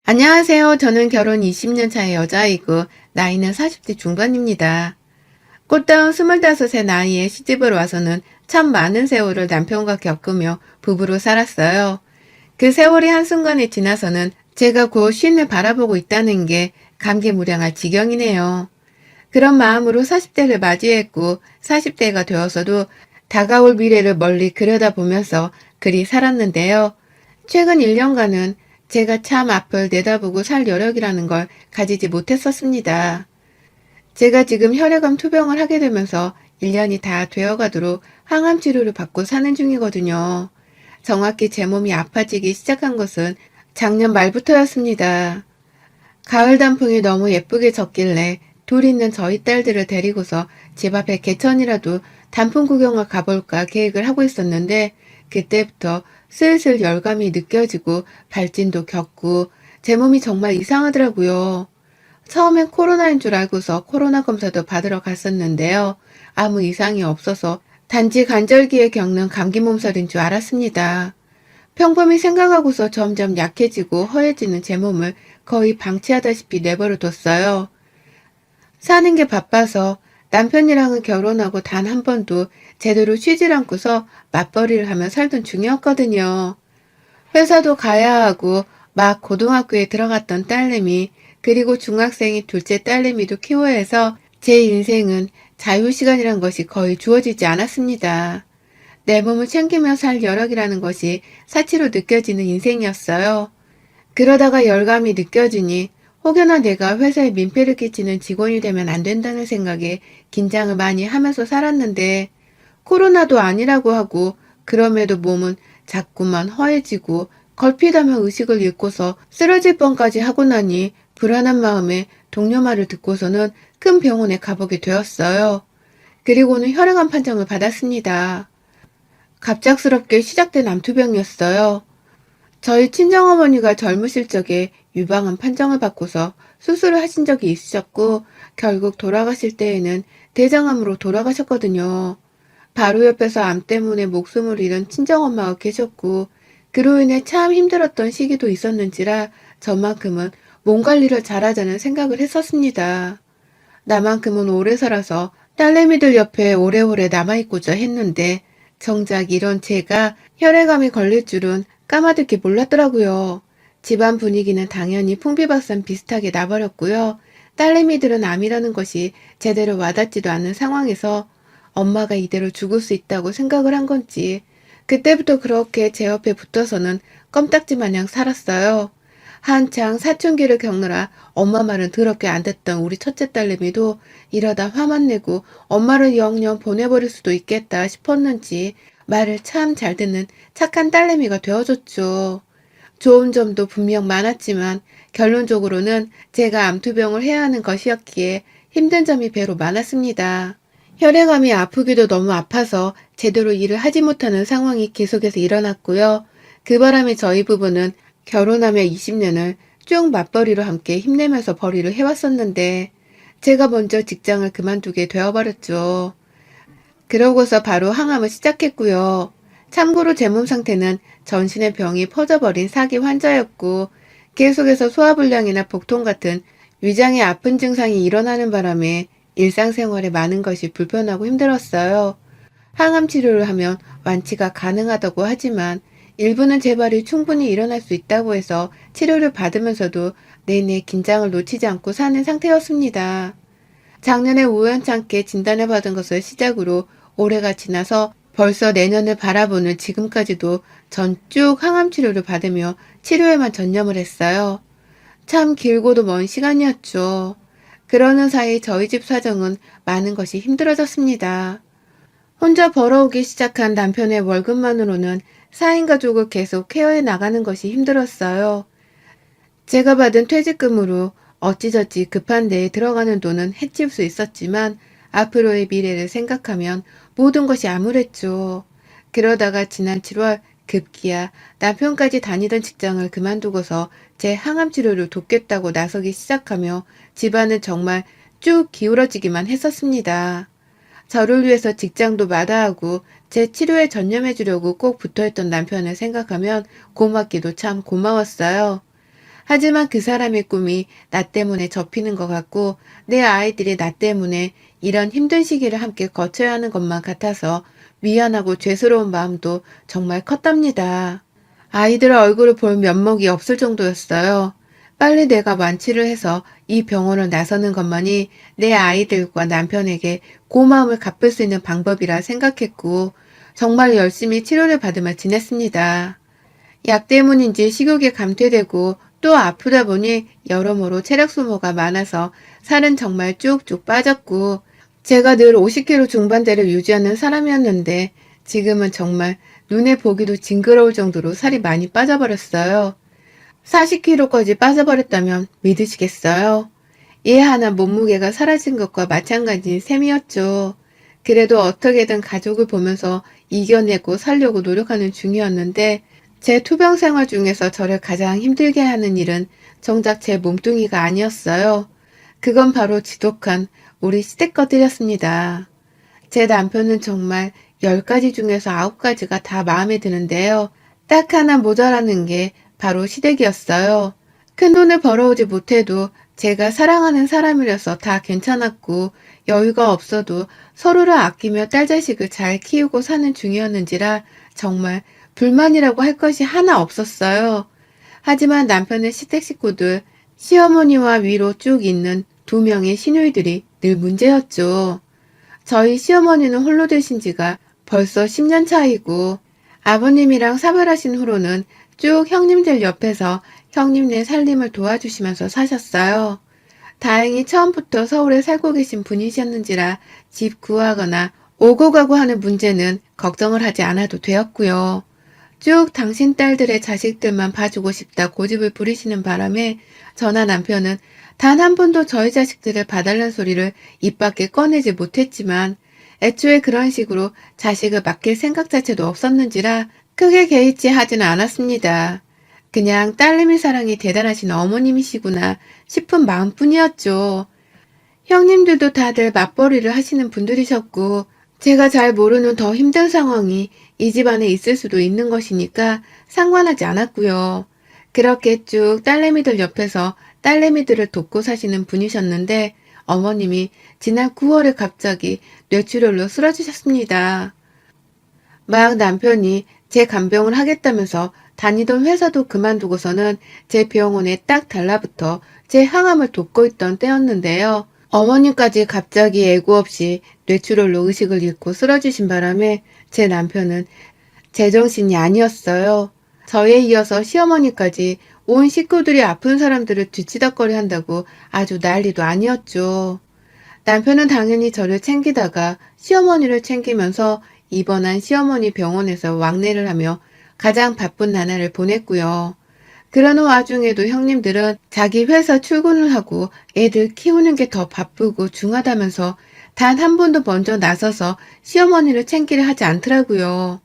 안녕하세요. 저는 결혼 20년 차의 여자이고 나이는 40대 중반입니다. 꽃다운 25의 나이에 시집을 와서는 참 많은 세월을 남편과 겪으며 부부로 살았어요. 그 세월이 한순간에 지나서는 제가 곧 쉰을 바라보고 있다는 게 감개무량할 지경이네요. 그런 마음으로 40대를 맞이했고 40대가 되어서도 다가올 미래를 멀리 그려다보면서 그리 살았는데요. 최근 1년간은 제가 참 앞을 내다보고 살 여력이라는 걸 가지지 못했었습니다. 제가 지금 혈액암 투병을 하게 되면서 1년이 다 되어가도록 항암 치료를 받고 사는 중이거든요. 정확히 제 몸이 아파지기 시작한 것은 작년 말부터였습니다. 가을 단풍이 너무 예쁘게 졌길래 둘 있는 저희 딸들을 데리고서 집 앞에 개천이라도 단풍 구경을 가볼까 계획을 하고 있었는데 그때부터 슬슬 열감이 느껴지고 발진도 겪고 제 몸이 정말 이상하더라고요. 처음엔 코로나인 줄 알고서 코로나 검사도 받으러 갔었는데요. 아무 이상이 없어서 단지 간절기에 겪는 감기 몸살인 줄 알았습니다. 평범히 생각하고서 점점 약해지고 허해지는 제 몸을 거의 방치하다시피 내버려 뒀어요. 사는 게 바빠서 남편이랑은 결혼하고 단 한 번도 제대로 쉬질 않고서 맞벌이를 하며 살던 중이었거든요. 회사도 가야 하고 막 고등학교에 들어갔던 딸내미 그리고 중학생이 둘째 딸내미도 키워야 해서 제 인생은 자유시간이란 것이 거의 주어지지 않았습니다. 내 몸을 챙기며 살 여력이라는 것이 사치로 느껴지는 인생이었어요. 그러다가 열감이 느껴지니 혹여나 내가 회사에 민폐를 끼치는 직원이 되면 안 된다는 생각에 긴장을 많이 하면서 살았는데 코로나도 아니라고 하고 그럼에도 몸은 자꾸만 허해지고 걸핏하면 의식을 잃고서 쓰러질 뻔까지 하고 나니 불안한 마음에 동료 말을 듣고서는 큰 병원에 가보게 되었어요. 그리고는 혈액암 판정을 받았습니다. 갑작스럽게 시작된 암투병이었어요. 저희 친정어머니가 젊으실 적에 유방암 판정을 받고서 수술을 하신 적이 있으셨고 결국 돌아가실 때에는 대장암으로 돌아가셨거든요. 바로 옆에서 암 때문에 목숨을 잃은 친정엄마가 계셨고 그로 인해 참 힘들었던 시기도 있었는지라 저만큼은 몸 관리를 잘하자는 생각을 했었습니다. 나만큼은 오래 살아서 딸내미들 옆에 오래오래 남아있고자 했는데 정작 이런 제가 혈액암이 걸릴 줄은 까마득히 몰랐더라고요. 집안 분위기는 당연히 풍비박산 비슷하게 나버렸고요. 딸내미들은 암이라는 것이 제대로 와닿지도 않는 상황에서 엄마가 이대로 죽을 수 있다고 생각을 한 건지 그때부터 그렇게 제 옆에 붙어서는 껌딱지 마냥 살았어요. 한창 사춘기를 겪느라 엄마 말은 더럽게 안 듣던 우리 첫째 딸내미도 이러다 화만 내고 엄마를 영영 보내버릴 수도 있겠다 싶었는지 말을 참 잘 듣는 착한 딸내미가 되어줬죠. 좋은 점도 분명 많았지만 결론적으로는 제가 암투병을 해야 하는 것이었기에 힘든 점이 배로 많았습니다. 혈액암이 아프기도 너무 아파서 제대로 일을 하지 못하는 상황이 계속해서 일어났고요. 그 바람에 저희 부부는 결혼하며 20년을 쭉 맞벌이로 함께 힘내면서 벌이를 해왔었는데 제가 먼저 직장을 그만두게 되어버렸죠. 그러고서 바로 항암을 시작했고요. 참고로 제 몸 상태는 전신의 병이 퍼져버린 사기 환자였고 계속해서 소화불량이나 복통 같은 위장의 아픈 증상이 일어나는 바람에 일상생활에 많은 것이 불편하고 힘들었어요. 항암 치료를 하면 완치가 가능하다고 하지만 일부는 재발이 충분히 일어날 수 있다고 해서 치료를 받으면서도 내내 긴장을 놓치지 않고 사는 상태였습니다. 작년에 우연찮게 진단을 받은 것을 시작으로 올해가 지나서 벌써 내년을 바라보는 지금까지도 전 쭉 항암 치료를 받으며 치료에만 전념을 했어요. 참 길고도 먼 시간이었죠. 그러는 사이 저희 집 사정은 많은 것이 힘들어졌습니다. 혼자 벌어오기 시작한 남편의 월급만으로는 4인 가족을 계속 케어해 나가는 것이 힘들었어요. 제가 받은 퇴직금으로 어찌저찌 급한 데에 들어가는 돈은 해칠 수 있었지만 앞으로의 미래를 생각하면 모든 것이 암울했죠. 그러다가 지난 7월 급기야 남편까지 다니던 직장을 그만두고서 제 항암 치료를 돕겠다고 나서기 시작하며 집안은 정말 쭉 기울어지기만 했었습니다. 저를 위해서 직장도 마다하고 제 치료에 전념해 주려고 꼭 붙어있던 남편을 생각하면 고맙기도 참 고마웠어요. 하지만 그 사람의 꿈이 나 때문에 접히는 것 같고 내 아이들이 나 때문에 이런 힘든 시기를 함께 거쳐야 하는 것만 같아서 미안하고 죄스러운 마음도 정말 컸답니다. 아이들 얼굴을 볼 면목이 없을 정도였어요. 빨리 내가 완치를 해서 이 병원을 나서는 것만이 내 아이들과 남편에게 고마움을 갚을 수 있는 방법이라 생각했고 정말 열심히 치료를 받으며 지냈습니다. 약 때문인지 식욕이 감퇴되고 또 아프다 보니 여러모로 체력 소모가 많아서 살은 정말 쭉쭉 빠졌고 제가 늘 50kg 중반대를 유지하는 사람이었는데 지금은 정말 눈에 보기도 징그러울 정도로 살이 많이 빠져버렸어요. 40kg까지 빠져버렸다면 믿으시겠어요? 얘 하나 몸무게가 사라진 것과 마찬가지인 셈이었죠. 그래도 어떻게든 가족을 보면서 이겨내고 살려고 노력하는 중이었는데 제 투병 생활 중에서 저를 가장 힘들게 하는 일은 정작 제 몸뚱이가 아니었어요. 그건 바로 지독한 우리 시댁 것들이었습니다. 제 남편은 정말 10가지 중에서 9가지가 다 마음에 드는데요. 딱 하나 모자라는 게 바로 시댁이었어요. 큰돈을 벌어오지 못해도 제가 사랑하는 사람이라서 다 괜찮았고 여유가 없어도 서로를 아끼며 딸 자식을 잘 키우고 사는 중이었는지라 정말 불만이라고 할 것이 하나 없었어요. 하지만 남편의 시댁 식구들, 시어머니와 위로 쭉 있는 2명의 시누이들이 늘 문제였죠. 저희 시어머니는 홀로 되신 지가 벌써 10년 차이고 아버님이랑 사별하신 후로는 쭉 형님들 옆에서 형님네 살림을 도와주시면서 사셨어요. 다행히 처음부터 서울에 살고 계신 분이셨는지라 집 구하거나 오고 가고 하는 문제는 걱정을 하지 않아도 되었고요. 쭉 당신 딸들의 자식들만 봐주고 싶다 고집을 부리시는 바람에 저나 남편은 단 한 번도 저희 자식들을 봐달라는 소리를 입 밖에 꺼내지 못했지만 애초에 그런 식으로 자식을 맡길 생각 자체도 없었는지라 크게 개의치 하지는 않았습니다. 그냥 딸내미 사랑이 대단하신 어머님이시구나 싶은 마음뿐이었죠. 형님들도 다들 맞벌이를 하시는 분들이셨고 제가 잘 모르는 더 힘든 상황이 이 집안에 있을 수도 있는 것이니까 상관하지 않았고요. 그렇게 쭉 딸내미들 옆에서 딸내미들을 돕고 사시는 분이셨는데 어머님이 지난 9월에 갑자기 뇌출혈로 쓰러지셨습니다. 막 남편이 제 간병을 하겠다면서 다니던 회사도 그만두고서는 제 병원에 딱 달라붙어 제 항암을 돕고 있던 때였는데요. 어머님까지 갑자기 예고 없이 뇌출혈로 의식을 잃고 쓰러지신 바람에 제 남편은 제정신이 아니었어요. 저에 이어서 시어머니까지 온 식구들이 아픈 사람들을 뒤치다꺼리 한다고 아주 난리도 아니었죠. 남편은 당연히 저를 챙기다가 시어머니를 챙기면서 입원한 시어머니 병원에서 왕래를 하며 가장 바쁜 나날을 보냈고요. 그러는 와중에도 형님들은 자기 회사 출근을 하고 애들 키우는 게 더 바쁘고 중하다면서 단 한 번도 먼저 나서서 시어머니를 챙기려 하지 않더라고요.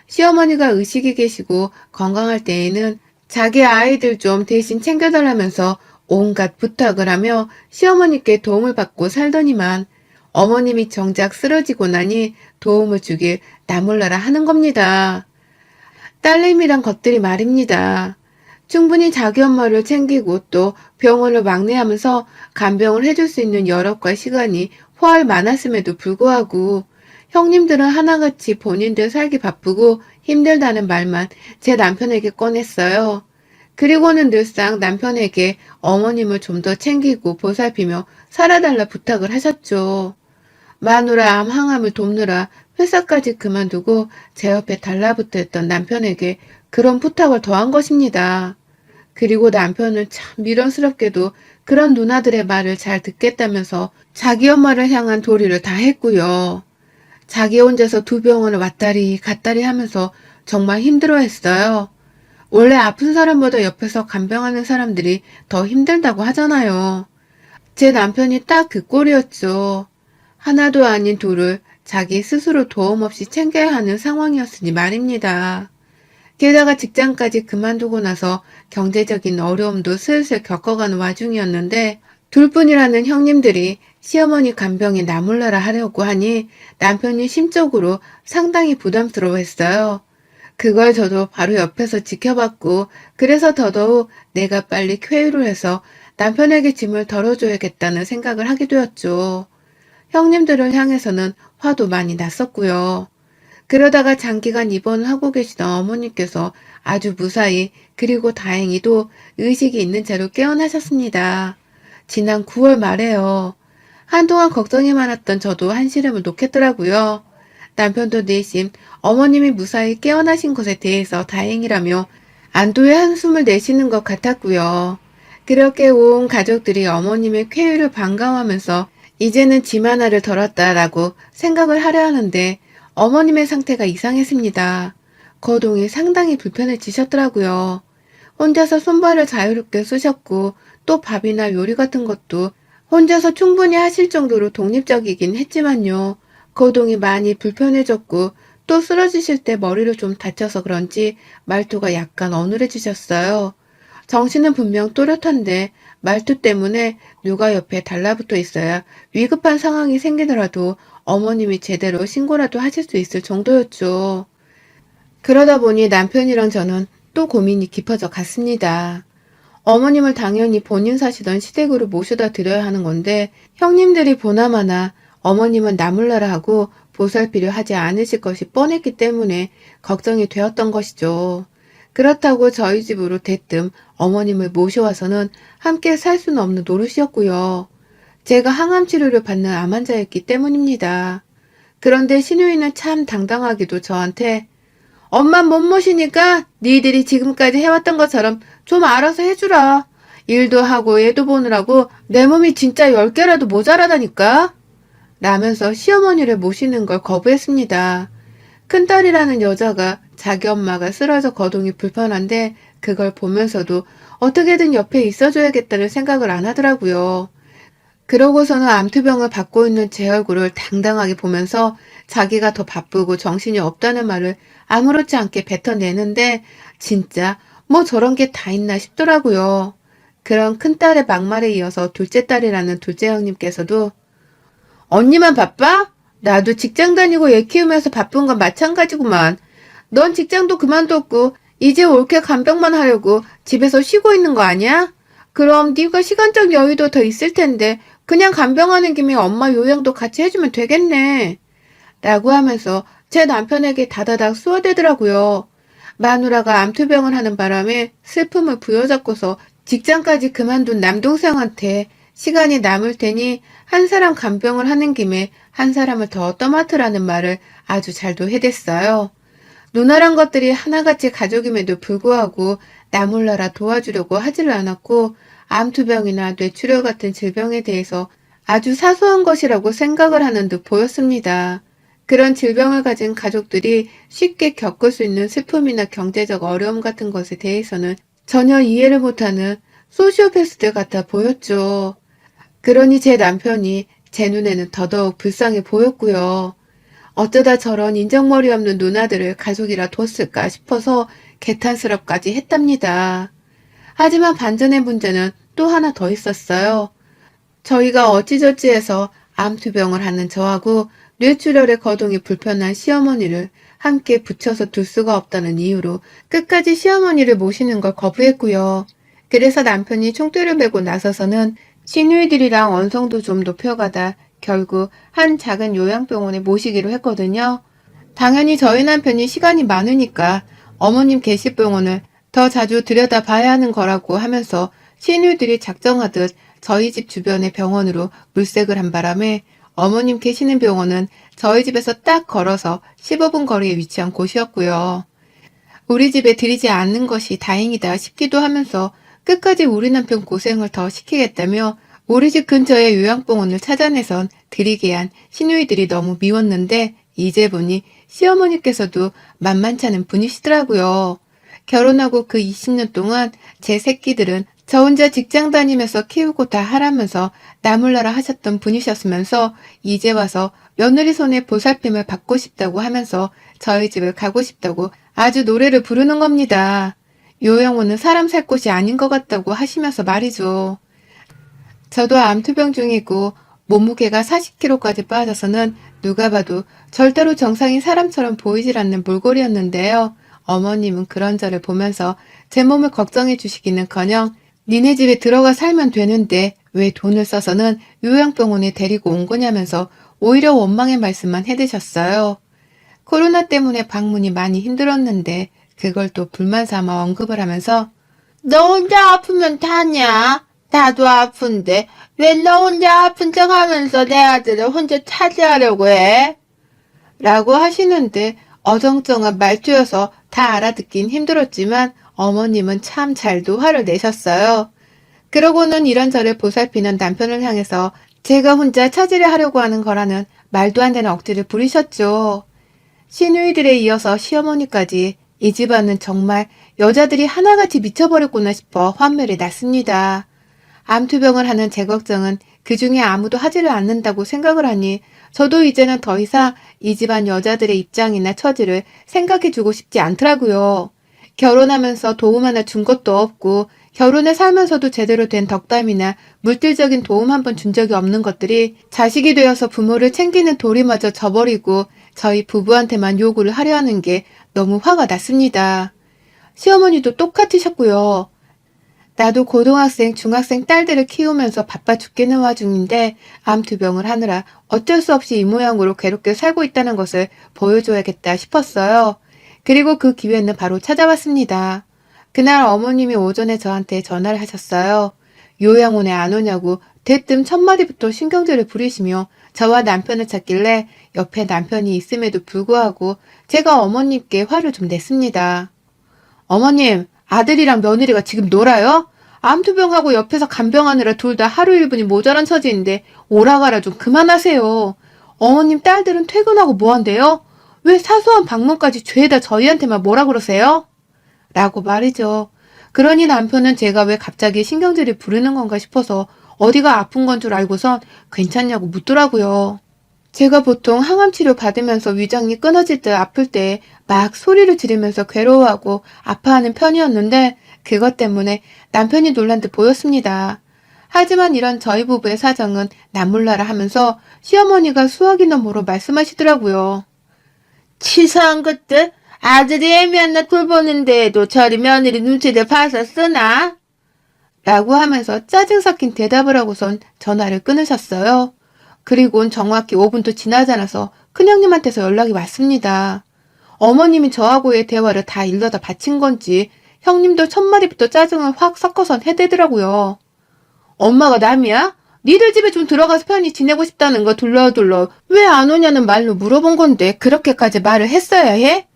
시어머니가 의식이 계시고 건강할 때에는 자기 아이들 좀 대신 챙겨달라면서 온갖 부탁을 하며 시어머니께 도움을 받고 살더니만 어머님이 정작 쓰러지고 나니 도움을 주길 나몰라라 하는 겁니다. 딸내미란 것들이 말입니다. 충분히 자기 엄마를 챙기고 또 병원을 왕래하면서 간병을 해줄 수 있는 여력과 시간이 훨 많았음에도 불구하고 형님들은 하나같이 본인들 살기 바쁘고 힘들다는 말만 제 남편에게 꺼냈어요. 그리고는 늘상 남편에게 어머님을 좀 더 챙기고 보살피며 살아달라 부탁을 하셨죠. 마누라 암 항암을 돕느라 회사까지 그만두고 제 옆에 달라붙어 있던 남편에게 그런 부탁을 더한 것입니다. 그리고 남편은 참 미련스럽게도 그런 누나들의 말을 잘 듣겠다면서 자기 엄마를 향한 도리를 다 했고요. 자기 혼자서 2병원을 왔다리 갔다리 하면서 정말 힘들어했어요. 원래 아픈 사람보다 옆에서 간병하는 사람들이 더 힘들다고 하잖아요. 제 남편이 딱 그 꼴이었죠. 하나도 아닌 둘을 자기 스스로 도움 없이 챙겨야 하는 상황이었으니 말입니다. 게다가 직장까지 그만두고 나서 경제적인 어려움도 슬슬 겪어가는 와중이었는데 둘뿐이라는 형님들이 시어머니 간병에 나몰라라 하려고 하니 남편이 심적으로 상당히 부담스러워했어요. 그걸 저도 바로 옆에서 지켜봤고, 그래서 더더욱 내가 빨리 쾌유를 해서 남편에게 짐을 덜어줘야겠다는 생각을 하게 되었죠. 형님들을 향해서는 화도 많이 났었고요. 그러다가 장기간 입원을 하고 계시던 어머님께서 아주 무사히 그리고 다행히도 의식이 있는 채로 깨어나셨습니다. 지난 9월 말에요. 한동안 걱정이 많았던 저도 한시름을 놓겠더라고요. 남편도 내심 어머님이 무사히 깨어나신 것에 대해서 다행이라며 안도의 한숨을 내쉬는 것 같았고요. 그렇게 온 가족들이 어머님의 쾌유를 반가워하면서 이제는 짐 하나를 덜었다라고 생각을 하려 하는데 어머님의 상태가 이상했습니다. 거동이 상당히 불편해지셨더라고요. 혼자서 손발을 자유롭게 쓰셨고 또 밥이나 요리 같은 것도 혼자서 충분히 하실 정도로 독립적이긴 했지만요. 거동이 많이 불편해졌고 또 쓰러지실 때 머리를 좀 다쳐서 그런지 말투가 약간 어눌해지셨어요. 정신은 분명 또렷한데 말투 때문에 누가 옆에 달라붙어 있어야 위급한 상황이 생기더라도 어머님이 제대로 신고라도 하실 수 있을 정도였죠. 그러다 보니 남편이랑 저는 또 고민이 깊어져 갔습니다. 어머님을 당연히 본인 사시던 시댁으로 모셔다 드려야 하는 건데 형님들이 보나마나 어머님은 나몰라라 하고 보살피려 하지 않으실 것이 뻔했기 때문에 걱정이 되었던 것이죠. 그렇다고 저희 집으로 대뜸 어머님을 모셔와서는 함께 살 수는 없는 노릇이었고요. 제가 항암 치료를 받는 암 환자였기 때문입니다. 그런데 시누이는 참 당당하게도 저한테 엄마 못 모시니까 니들이 지금까지 해왔던 것처럼 좀 알아서 해주라. 일도 하고 애도 보느라고 내 몸이 진짜 10개라도 모자라다니까. 라면서 시어머니를 모시는 걸 거부했습니다. 큰딸이라는 여자가 자기 엄마가 쓰러져 거동이 불편한데 그걸 보면서도 어떻게든 옆에 있어줘야겠다는 생각을 안 하더라고요. 그러고서는 암투병을 받고 있는 제 얼굴을 당당하게 보면서 자기가 더 바쁘고 정신이 없다는 말을 아무렇지 않게 뱉어내는데 진짜 뭐 저런 게 다 있나 싶더라고요. 그런 큰딸의 막말에 이어서 둘째 딸이라는 둘째 형님께서도 언니만 바빠? 나도 직장 다니고 애 키우면서 바쁜 건 마찬가지구만. 넌 직장도 그만뒀고 이제 올케 간병만 하려고 집에서 쉬고 있는 거 아니야? 그럼 네가 시간적 여유도 더 있을 텐데 그냥 간병하는 김에 엄마 요양도 같이 해주면 되겠네. 라고 하면서 제 남편에게 다다닥 쏘아대더라고요. 마누라가 암투병을 하는 바람에 슬픔을 부여잡고서 직장까지 그만둔 남동생한테 시간이 남을 테니 한 사람 간병을 하는 김에 한 사람을 더 떠맡으라는 말을 아주 잘도 해댔어요. 누나란 것들이 하나같이 가족임에도 불구하고 나 몰라라 도와주려고 하지를 않았고 암투병이나 뇌출혈 같은 질병에 대해서 아주 사소한 것이라고 생각을 하는 듯 보였습니다. 그런 질병을 가진 가족들이 쉽게 겪을 수 있는 슬픔이나 경제적 어려움 같은 것에 대해서는 전혀 이해를 못하는 소시오패스들 같아 보였죠. 그러니 제 남편이 제 눈에는 더더욱 불쌍해 보였고요. 어쩌다 저런 인정머리 없는 누나들을 가족이라 뒀을까 싶어서 개탄스럽까지 했답니다. 하지만 반전의 문제는 또 하나 더 있었어요. 저희가 어찌저찌해서 암투병을 하는 저하고 뇌출혈의 거동이 불편한 시어머니를 함께 붙여서 둘 수가 없다는 이유로 끝까지 시어머니를 모시는 걸 거부했고요. 그래서 남편이 총대를 메고 나서서는 시누이들이랑 언성도 좀 높여가다 결국 한 작은 요양병원에 모시기로 했거든요. 당연히 저희 남편이 시간이 많으니까 어머님 계실 병원을 더 자주 들여다봐야 하는 거라고 하면서 시누이들이 작정하듯 저희 집 주변의 병원으로 물색을 한 바람에 어머님 계시는 병원은 저희 집에서 딱 걸어서 15분 거리에 위치한 곳이었고요. 우리 집에 들이지 않는 것이 다행이다 싶기도 하면서 끝까지 우리 남편 고생을 더 시키겠다며 우리 집 근처의 요양병원을 찾아내선 들이게 한 시누이들이 너무 미웠는데 이제 보니 시어머니께서도 만만찮은 분이시더라고요. 결혼하고 그 20년 동안 제 새끼들은 저 혼자 직장 다니면서 키우고 다 하라면서 나몰라라 하셨던 분이셨으면서 이제 와서 며느리 손에 보살핌을 받고 싶다고 하면서 저희 집을 가고 싶다고 아주 노래를 부르는 겁니다. 요양원은 사람 살 곳이 아닌 것 같다고 하시면서 말이죠. 저도 암투병 중이고 몸무게가 40kg까지 빠져서는 누가 봐도 절대로 정상인 사람처럼 보이질 않는 몰골이었는데요. 어머님은 그런 저를 보면서 제 몸을 걱정해 주시기는커녕 니네 집에 들어가 살면 되는데 왜 돈을 써서는 요양병원에 데리고 온 거냐면서 오히려 원망의 말씀만 해드셨어요. 코로나 때문에 방문이 많이 힘들었는데 그걸 또 불만 삼아 언급을 하면서 너 혼자 아프면 다냐? 나도 아픈데 왜 너 혼자 아픈 척 하면서 내 아들을 혼자 차지하려고 해? 라고 하시는데 어정쩡한 말투여서 다 알아듣긴 힘들었지만 어머님은 참 잘도 화를 내셨어요. 그러고는 이런저를 보살피는 남편을 향해서 제가 혼자 차지를 하려고 하는 거라는 말도 안 되는 억지를 부리셨죠. 시누이들에 이어서 시어머니까지 이 집안은 정말 여자들이 하나같이 미쳐버렸구나 싶어 환멸이 났습니다. 암투병을 하는 제 걱정은 그 중에 아무도 하지를 않는다고 생각을 하니 저도 이제는 더 이상 이 집안 여자들의 입장이나 처지를 생각해주고 싶지 않더라고요. 결혼하면서 도움 하나 준 것도 없고 결혼해 살면서도 제대로 된 덕담이나 물질적인 도움 한 번 준 적이 없는 것들이 자식이 되어서 부모를 챙기는 도리마저 저버리고 저희 부부한테만 요구를 하려 하는 게 너무 화가 났습니다. 시어머니도 똑같으셨고요. 나도 고등학생, 중학생 딸들을 키우면서 바빠 죽겠는 와중인데 암투병을 하느라 어쩔 수 없이 이 모양으로 괴롭게 살고 있다는 것을 보여줘야겠다 싶었어요. 그리고 그 기회는 바로 찾아왔습니다. 그날 어머님이 오전에 저한테 전화를 하셨어요. 요양원에 안 오냐고 대뜸 첫 마디부터 신경질을 부리시며 저와 남편을 찾길래 옆에 남편이 있음에도 불구하고 제가 어머님께 화를 좀 냈습니다. 어머님, 아들이랑 며느리가 지금 놀아요? 암투병하고 옆에서 간병하느라 둘 다 하루 1분이 모자란 처지인데 오라가라 좀 그만하세요. 어머님 딸들은 퇴근하고 뭐한대요? 왜 사소한 방문까지 죄다 저희한테만 뭐라 그러세요? 라고 말이죠. 그러니 남편은 제가 왜 갑자기 신경질이 부르는 건가 싶어서 어디가 아픈 건 줄 알고선 괜찮냐고 묻더라고요. 제가 보통 항암 치료 받으면서 위장이 끊어질 때 아플 때 막 소리를 지르면서 괴로워하고 아파하는 편이었는데 그것 때문에 남편이 놀란 듯 보였습니다. 하지만 이런 저희 부부의 사정은 남몰라라 하면서 시어머니가 수학이나 뭐로 말씀하시더라고요. 치사한 것들? 아들이 애미한 나 돌보는데도 저리 며느리 눈치를 봐서 쓰나? 라고 하면서 짜증 섞인 대답을 하고선 전화를 끊으셨어요. 그리고는 정확히 5분도 지나지 않아서 큰형님한테서 연락이 왔습니다. 어머님이 저하고의 대화를 다 일러다 바친 건지 형님도 첫마디부터 짜증을 확 섞어선 해대더라고요. 엄마가 남이야? 니들 집에 좀 들어가서 편히 지내고 싶다는 거 둘러둘러 왜 안 오냐는 말로 물어본 건데 그렇게까지 말을 했어야 해?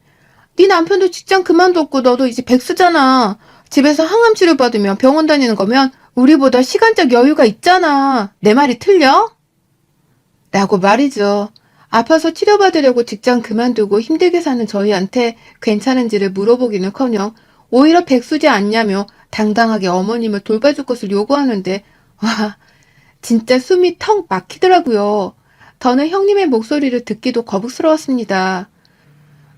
네 남편도 직장 그만뒀고 너도 이제 백수잖아. 집에서 항암 치료 받으면 병원 다니는 거면 우리보다 시간적 여유가 있잖아. 내 말이 틀려? 라고 말이죠. 아파서 치료받으려고 직장 그만두고 힘들게 사는 저희한테 괜찮은지를 물어보기는커녕 오히려 백수지 않냐며 당당하게 어머님을 돌봐줄 것을 요구하는데 와 진짜 숨이 턱 막히더라고요. 저는 형님의 목소리를 듣기도 거북스러웠습니다.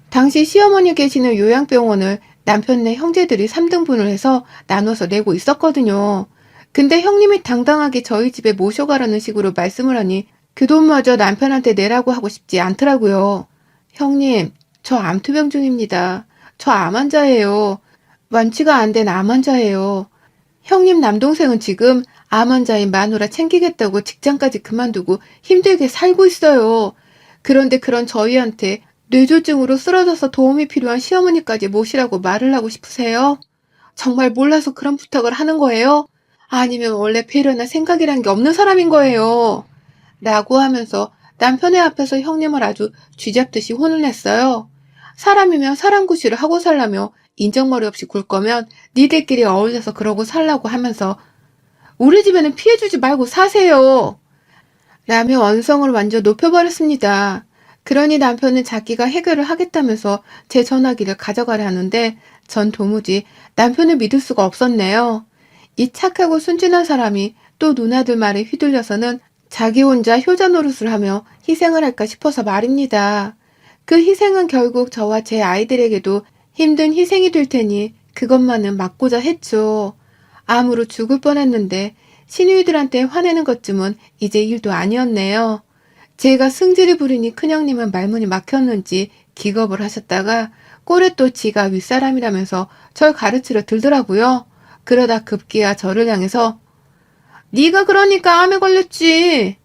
당시 시어머니 계시는 요양병원을 남편네 형제들이 3등분을 해서 나눠서 내고 있었거든요. 근데 형님이 당당하게 저희 집에 모셔가라는 식으로 말씀을 하니 그 돈마저 남편한테 내라고 하고 싶지 않더라고요. 형님, 저 암투병 중입니다. 저 암 환자예요. 완치가 안 된 암 환자예요. 형님 남동생은 지금 암 환자인 마누라 챙기겠다고 직장까지 그만두고 힘들게 살고 있어요. 그런데 그런 저희한테 뇌졸중으로 쓰러져서 도움이 필요한 시어머니까지 모시라고 말을 하고 싶으세요? 정말 몰라서 그런 부탁을 하는 거예요? 아니면 원래 배려나 생각이란 게 없는 사람인 거예요? 라고 하면서 남편의 앞에서 형님을 아주 쥐잡듯이 혼을 냈어요. 사람이면 사람 구실을 하고 살라며 인정머리 없이 굴 거면 니들끼리 어울려서 그러고 살라고 하면서 우리 집에는 피해주지 말고 사세요. 라며 언성을 완전 높여버렸습니다. 그러니 남편은 자기가 해결을 하겠다면서 제 전화기를 가져가려 하는데 전 도무지 남편을 믿을 수가 없었네요. 이 착하고 순진한 사람이 또 누나들 말에 휘둘려서는 자기 혼자 효자 노릇을 하며 희생을 할까 싶어서 말입니다. 그 희생은 결국 저와 제 아이들에게도 힘든 희생이 될 테니 그것만은 막고자 했죠. 암으로 죽을 뻔했는데 시누이들한테 화내는 것쯤은 이제 일도 아니었네요. 제가 승질을 부리니 큰형님은 말문이 막혔는지 기겁을 하셨다가 꼴에 또 지가 윗사람이라면서 절 가르치려 들더라고요. 그러다 급기야 저를 향해서 네가 그러니까 암에 걸렸지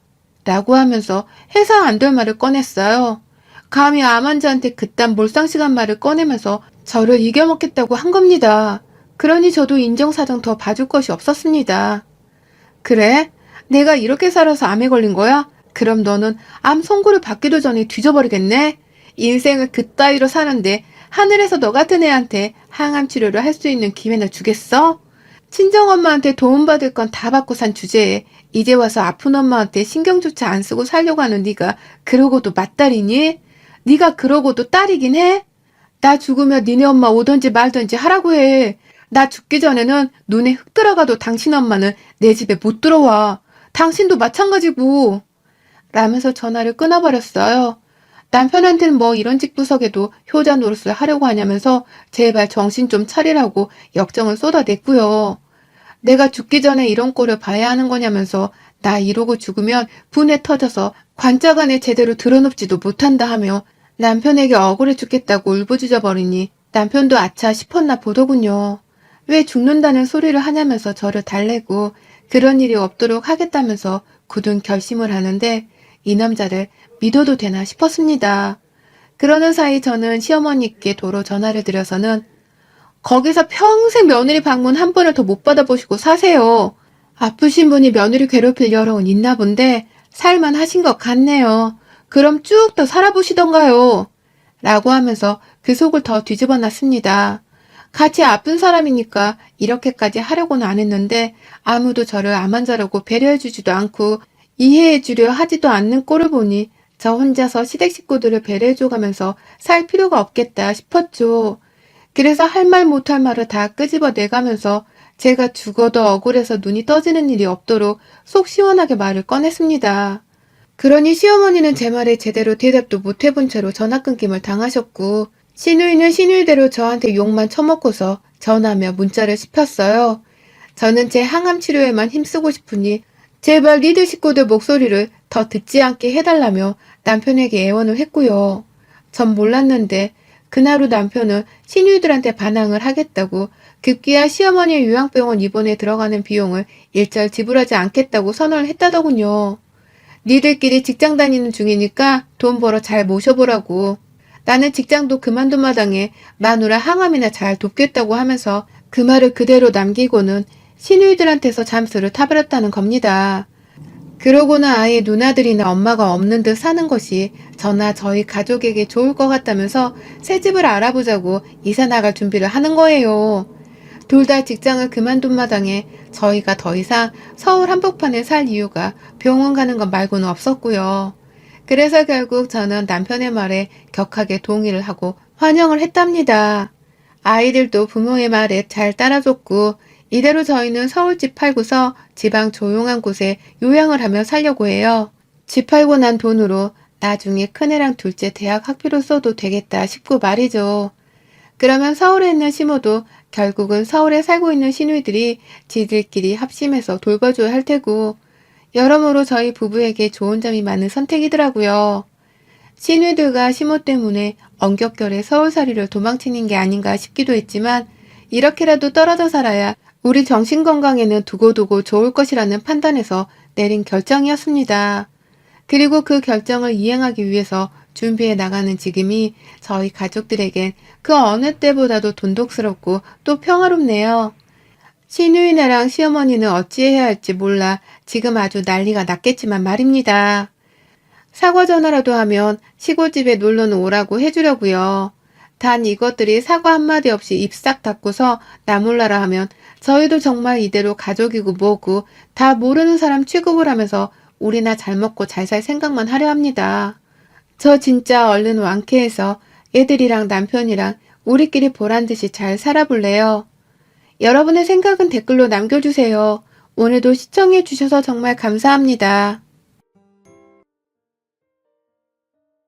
라고 하면서 해서 안 될 말을 꺼냈어요. 감히 암 환자한테 그딴 몰상식한 말을 꺼내면서 저를 이겨먹겠다고 한 겁니다. 그러니 저도 인정사정 더 봐줄 것이 없었습니다. 그래? 내가 이렇게 살아서 암에 걸린 거야? 그럼 너는 암 선고를 받기도 전에 뒤져버리겠네? 인생을 그따위로 사는데 하늘에서 너 같은 애한테 항암 치료를 할 수 있는 기회나 주겠어? 친정엄마한테 도움받을 건 다 받고 산 주제에 이제 와서 아픈 엄마한테 신경조차 안 쓰고 살려고 하는 네가 그러고도 맏딸이니? 네가 그러고도 딸이긴 해? 나 죽으면 니네 엄마 오든지 말든지 하라고 해. 나 죽기 전에는 눈에 흙 들어가도 당신 엄마는 내 집에 못 들어와. 당신도 마찬가지고. 라면서 전화를 끊어버렸어요. 남편한테는 뭐 이런 집구석에도 효자 노릇을 하려고 하냐면서 제발 정신 좀 차리라고 역정을 쏟아냈고요. 내가 죽기 전에 이런 꼴을 봐야 하는 거냐면서 나 이러고 죽으면 분에 터져서 관짝 안에 제대로 드러눕지도 못한다 하며 남편에게 억울해 죽겠다고 울부짖어 버리니 남편도 아차 싶었나 보더군요. 왜 죽는다는 소리를 하냐면서 저를 달래고 그런 일이 없도록 하겠다면서 굳은 결심을 하는데 이 남자를 믿어도 되나 싶었습니다. 그러는 사이 저는 시어머니께 도로 전화를 드려서는 거기서 평생 며느리 방문 한 번을 더 못 받아보시고 사세요. 아프신 분이 며느리 괴롭힐 여력은 있나 본데 살만 하신 것 같네요. 그럼 쭉 더 살아보시던가요. 라고 하면서 그 속을 더 뒤집어 놨습니다. 같이 아픈 사람이니까 이렇게까지 하려고는 안 했는데 아무도 저를 암 환자라고 배려해주지도 않고 이해해주려 하지도 않는 꼴을 보니 저 혼자서 시댁 식구들을 배려해줘가면서 살 필요가 없겠다 싶었죠. 그래서 할 말 못할 말을 다 끄집어 내가면서 제가 죽어도 억울해서 눈이 떠지는 일이 없도록 속 시원하게 말을 꺼냈습니다. 그러니 시어머니는 제 말에 제대로 대답도 못 해본 채로 전화 끊김을 당하셨고 시누이는 시누이대로 저한테 욕만 처먹고서 전화며 문자를 씹혔어요. 저는 제 항암 치료에만 힘쓰고 싶으니 제발 니들 식구들 목소리를 더 듣지 않게 해달라며 남편에게 애원을 했고요. 전 몰랐는데 그날 후 남편은 시누이들한테 반항을 하겠다고 급기야 시어머니의 요양병원 입원에 들어가는 비용을 일절 지불하지 않겠다고 선언을 했다더군요. 니들끼리 직장 다니는 중이니까 돈 벌어 잘 모셔보라고. 나는 직장도 그만둔 마당에 마누라 항암이나 잘 돕겠다고 하면서 그 말을 그대로 남기고는 시누이들한테서 잠수를 타버렸다는 겁니다. 그러고는 아예 누나들이나 엄마가 없는 듯 사는 것이 저나 저희 가족에게 좋을 것 같다면서 새 집을 알아보자고 이사 나갈 준비를 하는 거예요. 둘 다 직장을 그만둔 마당에 저희가 더 이상 서울 한복판에 살 이유가 병원 가는 것 말고는 없었고요. 그래서 결국 저는 남편의 말에 격하게 동의를 하고 환영을 했답니다. 아이들도 부모의 말에 잘 따라줬고 이대로 저희는 서울집 팔고서 지방 조용한 곳에 요양을 하며 살려고 해요. 집 팔고 난 돈으로 나중에 큰애랑 둘째 대학 학비로 써도 되겠다 싶고 말이죠. 그러면 서울에 있는 시모도 결국은 서울에 살고 있는 시누이들이 지들끼리 합심해서 돌봐줘야 할 테고 여러모로 저희 부부에게 좋은 점이 많은 선택이더라고요. 시누이들과 시모 때문에 엄격결에 서울살이를 도망치는 게 아닌가 싶기도 했지만 이렇게라도 떨어져 살아야 우리 정신건강에는 두고두고 좋을 것이라는 판단에서 내린 결정이었습니다. 그리고 그 결정을 이행하기 위해서 준비해 나가는 지금이 저희 가족들에겐 그 어느 때보다도 돈독스럽고 또 평화롭네요. 시누이네랑 시어머니는 어찌해야 할지 몰라 지금 아주 난리가 났겠지만 말입니다. 사과 전화라도 하면 시골집에 놀러는 오라고 해주려고요. 단 이것들이 사과 한마디 없이 입 싹 닫고서 나 몰라라 하면 저희도 정말 이대로 가족이고 뭐고 다 모르는 사람 취급을 하면서 우리나 잘 먹고 잘 살 생각만 하려 합니다. 저 진짜 얼른 완쾌해서 애들이랑 남편이랑 우리끼리 보란듯이 잘 살아볼래요. 여러분의 생각은 댓글로 남겨주세요. 오늘도 시청해주셔서 정말 감사합니다.